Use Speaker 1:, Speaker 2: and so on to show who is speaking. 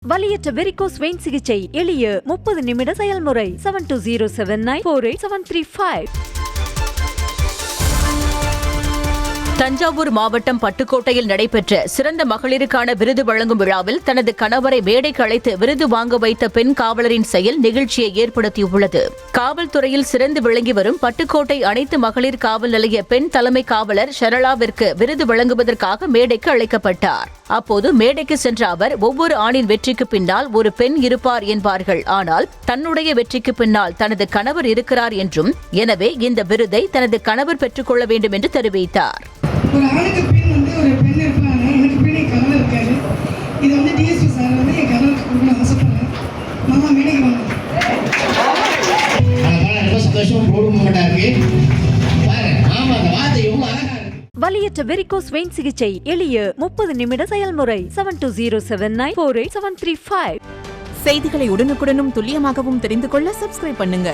Speaker 1: வலியற்ற varicose vein சிகிச்சை எளிய 30 நிமிட செயல்முறை 7207948735.
Speaker 2: தஞ்சாவூர் மாவட்டம் பட்டுக்கோட்டையில் நடைபெற்ற சிறந்த மகளிருக்கான விருது வழங்கும் விழாவில் தனது கணவரை மேடைக்கு அழைத்து விருது வாங்க வைத்த பெண் காவலரின் செயல் நிகழ்ச்சியை ஏற்படுத்தியுள்ளது. காவல்துறையில் சிறந்து விளங்கி வரும் பட்டுக்கோட்டை அனைத்து மகளிர் காவல் நிலைய பெண் தலைமை காவலர் ஷரளாவிற்கு விருது வழங்குவதற்காக மேடைக்கு அழைக்கப்பட்டார். அப்போது மேடைக்கு சென்ற அவர், ஒவ்வொரு ஆணின் வெற்றிக்கு பின்னால் ஒரு பெண் இருப்பார் என்பார்கள், ஆனால் தன்னுடைய வெற்றிக்கு பின்னால் தனது கணவர் இருக்கிறார் என்றும், எனவே இந்த விருதை தனது கணவர் பெற்றுக் கொள்ள வேண்டும் என்று தெரிவித்தார்.
Speaker 3: ஒரு ஆணுக்கு பெண் ஒரு பெண் இருப்பாங்க, எனக்கு பெண் என் கணவர் இருக்காரு. இது டிஎஸ்பி சார் என் கணவருக்கு கொடுக்கணும்னு ஆசைப்படுறேன். மாமா மேடைக்கு வாங்க.
Speaker 4: ரொம்ப சந்தோஷமா ப்ரௌட் மூமெண்டா இருக்கு. பாரு மாமா அந்த வார்த்தை எவ்வளவு அழகா இருக்கு.
Speaker 1: வலியற்ற வெரிகோஸ் வெயின் சிகிச்சை எளிய 30 நிமிட செயல்முறை 7207948735.
Speaker 5: செய்திகளை உடனுக்குடனும் துல்லியமாகவும் தெரிந்து கொள்ள சப்ஸ்கிரைப் பண்ணுங்க.